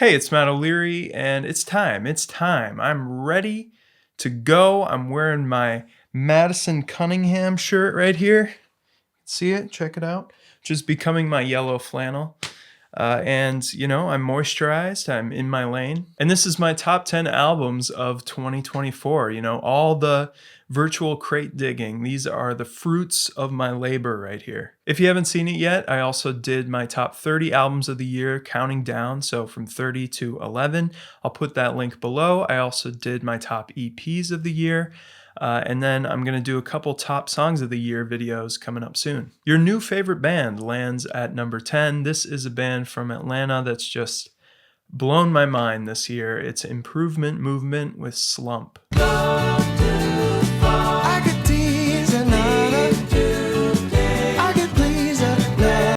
Hey, it's Matt O'Leary, and it's time. It's time. I'm ready to go. I'm wearing my Madison Cunningham shirt right here. See it? Check it out. Just becoming my yellow flannel. I'm moisturized. I'm in my lane. And this is my top 10 albums of 2024. All the virtual crate digging. These are the fruits of my labor right here. If you haven't seen it yet, I also did my top 30 albums of the year, counting down. So from 30 to 11. I'll put that link below. I also did my top EPs of the year. And then I'm going to do a couple top songs of the year videos coming up soon. Your new favorite band lands at number 10. This is a band from Atlanta that's just blown my mind this year. It's Improvement Movement with Slump.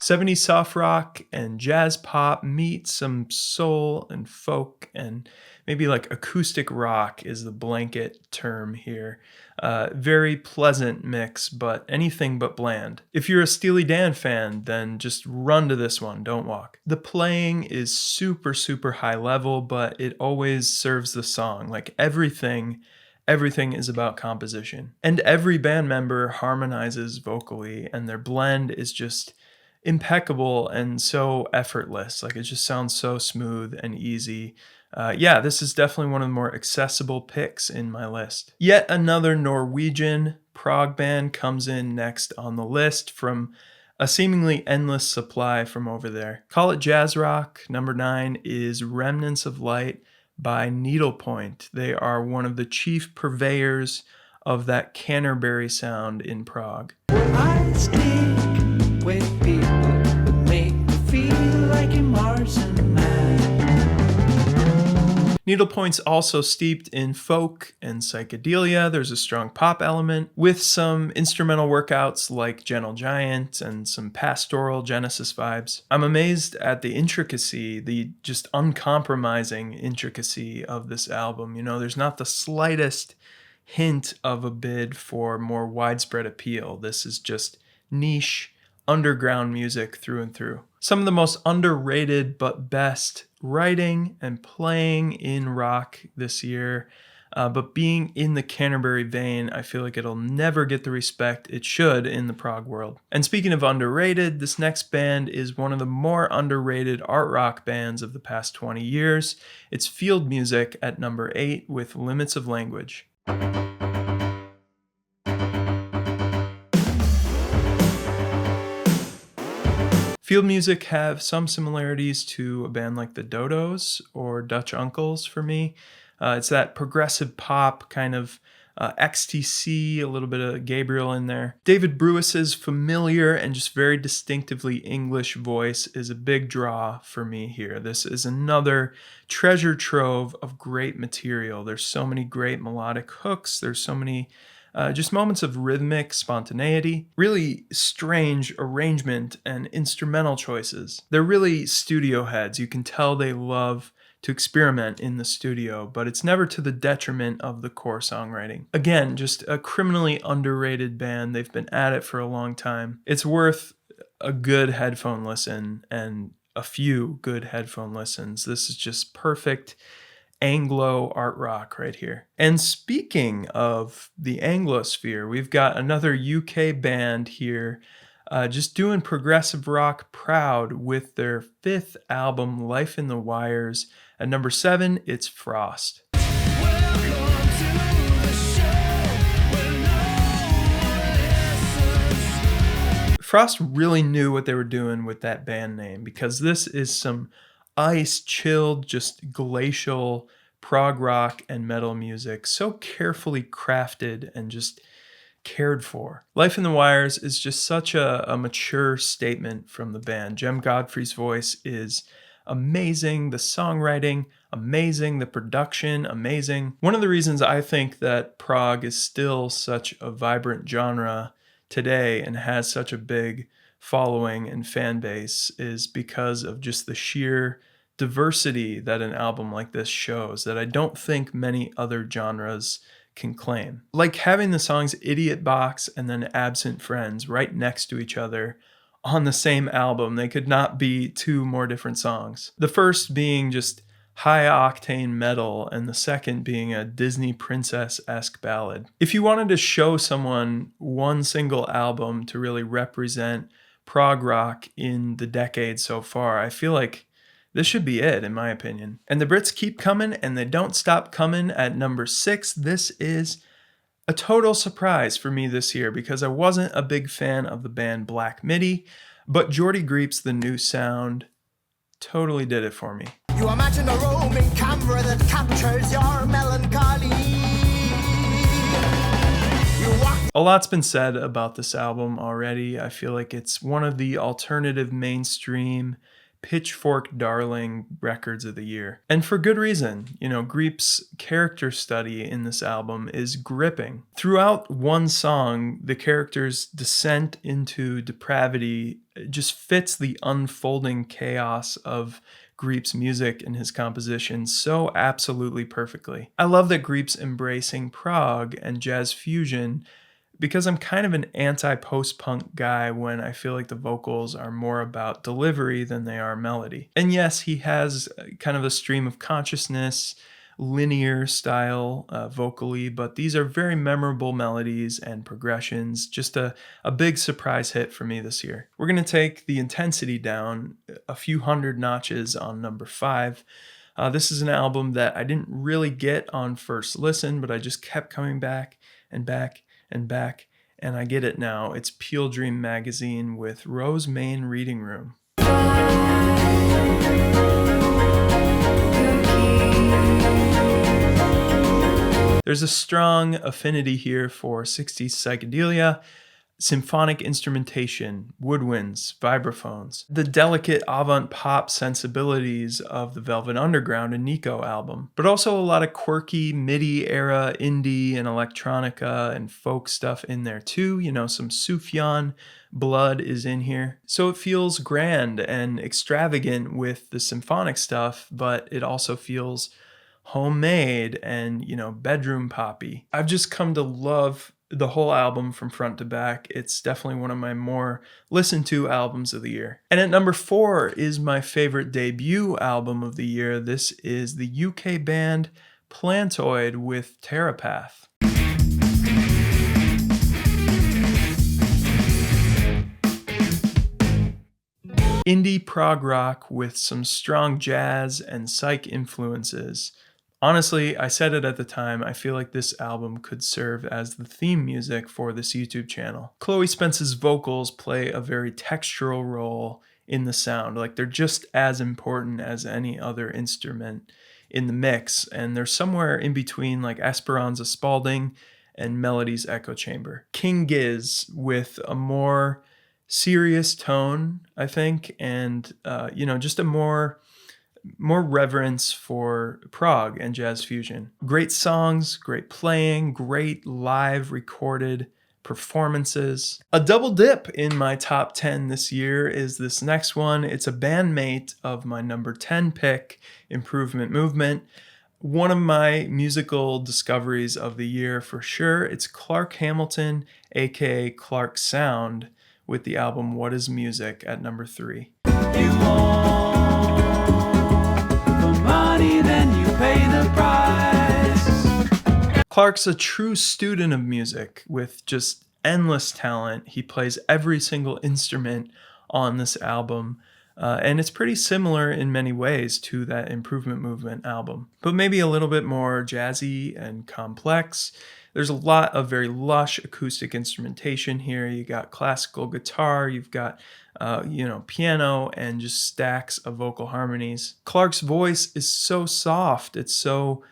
70s soft rock and jazz pop meet some soul and folk and maybe like acoustic rock is the blanket term here. Very pleasant mix, but anything but bland. If you're a Steely Dan fan, then just run to this one, don't walk. The playing is super, super high level, but it always serves the song. Like everything is about composition. And every band member harmonizes vocally, and their blend is just impeccable and so effortless. Like it just sounds so smooth and easy. This is definitely one of the more accessible picks in my list. Yet another Norwegian prog band comes in next on the list from a seemingly endless supply from over there. Call it jazz rock. Number 9 is Remnants of Light by Needlepoint. They are one of the chief purveyors of that Canterbury sound in Prague. I stick with people who make me feel like a Martian man. Needlepoint's also steeped in folk and psychedelia. There's a strong pop element with some instrumental workouts like Gentle Giant and some pastoral Genesis vibes. I'm amazed at the intricacy, the just uncompromising intricacy of this album. There's not the slightest hint of a bid for more widespread appeal. This is just niche, underground music through and through. Some of the most underrated but best writing and playing in rock this year. But being in the Canterbury vein, I feel like it'll never get the respect it should in the prog world. And speaking of underrated, this next band is one of the more underrated art rock bands of the past 20 years. It's Field Music at number 8 with Limits of Language. Field Music have some similarities to a band like the Dodos or Dutch Uncles for me. It's that progressive pop kind of XTC, a little bit of Gabriel in there. David Brewis's familiar and just very distinctively English voice is a big draw for me here. This is another treasure trove of great material. There's so many great melodic hooks. There's so many just moments of rhythmic spontaneity, really strange arrangement and instrumental choices. They're really studio heads. You can tell they love to experiment in the studio, but it's never to the detriment of the core songwriting. Again, just a criminally underrated band. They've been at it for a long time. It's worth a good headphone listen and a few good headphone listens. This is just perfect Anglo art rock right here. And speaking of the Anglosphere, we've got another UK band here just doing progressive rock proud with their 5th album, Life in the Wires. At number 7, it's Frost. Frost really knew what they were doing with that band name, because this is some ice-chilled, just glacial prog rock and metal music, so carefully crafted and just cared for. Life in the Wires is just such a mature statement from the band. Jem Godfrey's voice is amazing, the songwriting amazing, the production amazing. One of the reasons I think that prog is still such a vibrant genre today and has such a big following and fan base is because of just the sheer diversity that an album like this shows that I don't think many other genres can claim. Like having the songs Idiot Box and then Absent Friends right next to each other on the same album. They could not be two more different songs. The first being just high-octane metal, and the second being a Disney princess-esque ballad. If you wanted to show someone one single album to really represent prog rock in the decade so far, I feel like this should be it, in my opinion. And the Brits keep coming, and they don't stop coming. At number 6, this is a total surprise for me this year because I wasn't a big fan of the band Black Midi, but Geordie Greep's The New Sound totally did it for me. You imagine a roaming Cambria that captures your melancholy. A lot's been said about this album already. I feel like it's one of the alternative mainstream pitchfork darling records of the year. And for good reason. You know, Greep's character study in this album is gripping. Throughout one song, the character's descent into depravity just fits the unfolding chaos of Greep's music and his composition so absolutely perfectly. I love that Greep's embracing prog and jazz fusion because I'm kind of an anti-post-punk guy when I feel like the vocals are more about delivery than they are melody. And yes, he has kind of a stream of consciousness, linear style vocally, but these are very memorable melodies and progressions. Just a big surprise hit for me this year. We're going to take the intensity down a few hundred notches on number 5. This is an album that I didn't really get on first listen, but I just kept coming back and back and back, and I get it now. It's Peel Dream Magazine with Rose Main Reading Room. There's a strong affinity here for 60s psychedelia, symphonic instrumentation, woodwinds, vibraphones, the delicate avant-pop sensibilities of the Velvet Underground and Nico album, but also a lot of quirky MIDI-era indie and electronica and folk stuff in there too. You know, some Sufjan blood is in here. So it feels grand and extravagant with the symphonic stuff, but it also feels homemade and, you know, bedroom poppy. I've just come to love the whole album from front to back. It's definitely one of my more listened to albums of the year. And at number 4 is my favorite debut album of the year. This is the UK band Plantoid with Terapath. Indie prog rock with some strong jazz and psych influences. Honestly, I said it at the time, I feel like this album could serve as the theme music for this YouTube channel. Chloe Spence's vocals play a very textural role in the sound, like they're just as important as any other instrument in the mix, and they're somewhere in between like Esperanza Spalding and Melody's Echo Chamber. King Giz with a more serious tone, I think, and just a more reverence for prog and jazz fusion. Great songs, great playing, great live recorded performances. A double dip in my top 10 this year is this next one. It's a bandmate of my number 10 pick, Improvement Movement. One of my musical discoveries of the year for sure. It's Clark Hamilton, aka Clark Sound, with the album What Is Music at number 3. Then you pay the price. Clark's a true student of music with just endless talent. He plays every single instrument on this album, and it's pretty similar in many ways to that Improvement Movement album, but maybe a little bit more jazzy and complex. There's a lot of very lush acoustic instrumentation here. You got classical guitar, you've got piano, and just stacks of vocal harmonies. Clark's voice is so soft, it's so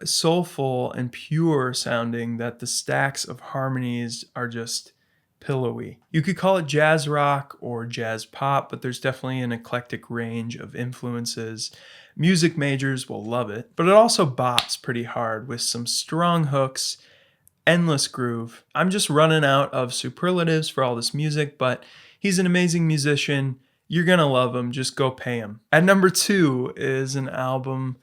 soulful and pure sounding that the stacks of harmonies are just pillowy. You could call it jazz rock or jazz pop, but there's definitely an eclectic range of influences. Music majors will love it, but it also bops pretty hard with some strong hooks, endless groove. I'm just running out of superlatives for all this music, but he's an amazing musician. You're going to love him. Just go pay him. At number 2 is an album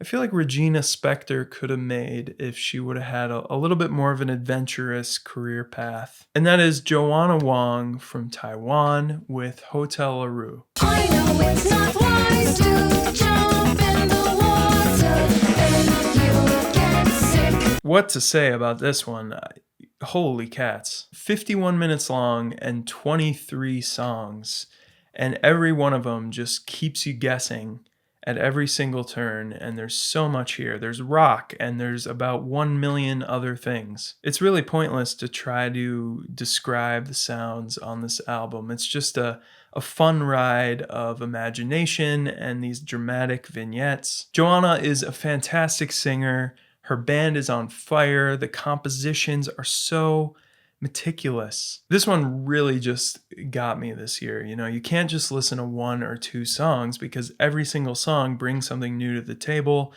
I feel like Regina Spektor could have made if she would have had a little bit more of an adventurous career path. And that is Joanna Wong from Taiwan with Hotel Aru. I know it's not wise to jump in the water. What to say about this one? Holy cats. 51 minutes long and 23 songs, and every one of them just keeps you guessing at every single turn, and there's so much here. There's rock, and there's about 1 million other things. It's really pointless to try to describe the sounds on this album. It's just a fun ride of imagination and these dramatic vignettes. Joanna is a fantastic singer. Her band is on fire. The compositions are so meticulous. This one really just got me this year. You know, you can't just listen to one or two songs because every single song brings something new to the table.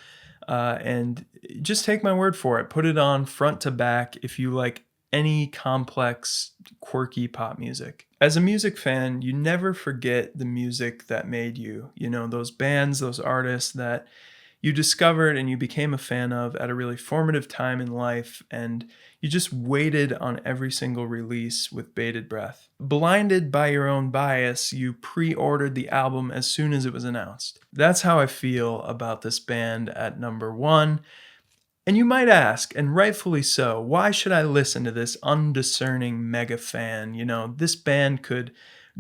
And just take my word for it. Put it on front to back if you like any complex, quirky pop music. As a music fan, you never forget the music that made you. You know, those bands, those artists that you discovered and you became a fan of at a really formative time in life, and you just waited on every single release with bated breath. Blinded by your own bias, you pre-ordered the album as soon as it was announced. That's how I feel about this band at number 1. And you might ask, and rightfully so, why should I listen to this undiscerning mega fan? You know, this band could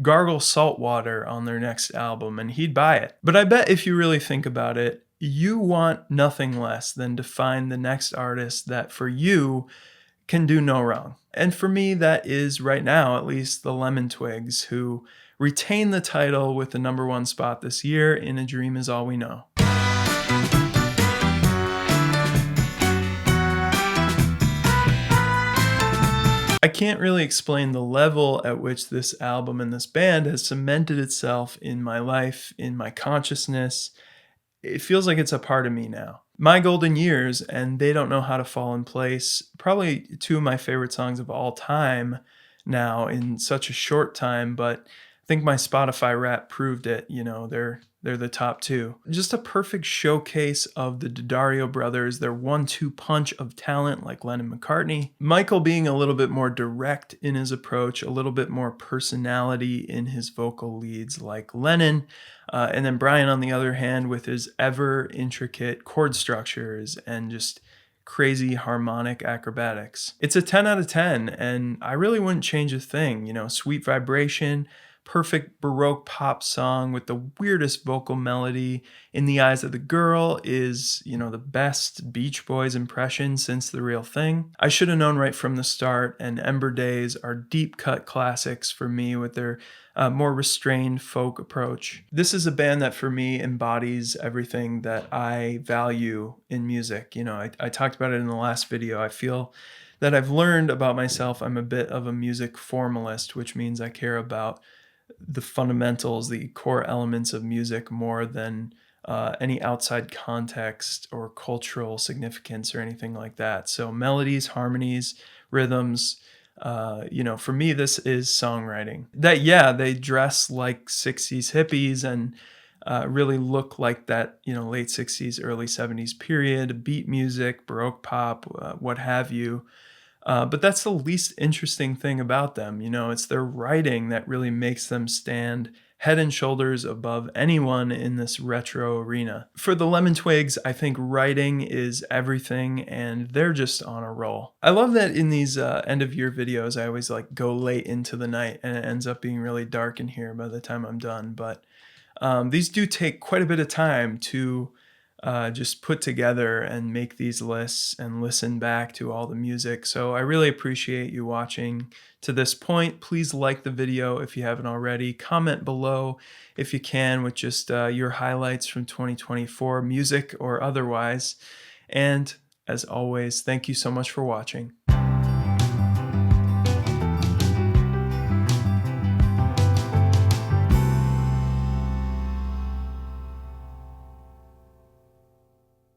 gargle salt water on their next album and he'd buy it. But I bet if you really think about it, you want nothing less than to find the next artist that for you can do no wrong. And for me, that is right now, at least, the Lemon Twigs, who retain the title with the number 1 spot this year in A Dream Is All We Know. I can't really explain the level at which this album and this band has cemented itself in my life, in my consciousness. It feels like it's a part of me now. My Golden Years and They Don't Know How to Fall in Place, probably 2 of my favorite songs of all time now in such a short time, but I think my Spotify Wrapped proved it. You know, they're the top 2. Just a perfect showcase of the D'Addario brothers, their 1-2 punch of talent like Lennon McCartney. Michael being a little bit more direct in his approach, a little bit more personality in his vocal leads like Lennon. And then Brian, on the other hand, with his ever intricate chord structures and just crazy harmonic acrobatics. It's a 10 out of 10, and I really wouldn't change a thing. You know, sweet vibration, perfect Baroque pop song with the weirdest vocal melody. In the Eyes of the Girl is, you know, the best Beach Boys impression since The Real Thing. I Should Have Known Right from the Start and Ember Days are deep cut classics for me with their more restrained folk approach. This is a band that for me embodies everything that I value in music. You know, I talked about it in the last video. I feel that I've learned about myself. I'm a bit of a music formalist, which means I care about the fundamentals, the core elements of music more than any outside context or cultural significance or anything like that. So melodies, harmonies, rhythms, you know, for me, this is songwriting. That, yeah, they dress like 60s hippies and really look like that, you know, late 60s, early 70s period, beat music, Baroque pop, what have you. But that's the least interesting thing about them. You know, it's their writing that really makes them stand head and shoulders above anyone in this retro arena. For the Lemon Twigs, I think writing is everything, and they're just on a roll. I love that in these end of year videos, I always like go late into the night, and it ends up being really dark in here by the time I'm done. But these do take quite a bit of time to just put together and make these lists and listen back to all the music. So I really appreciate you watching to this point. Please like the video if you haven't already. Comment below if you can with just your highlights from 2024, music or otherwise. And as always, thank you so much for watching.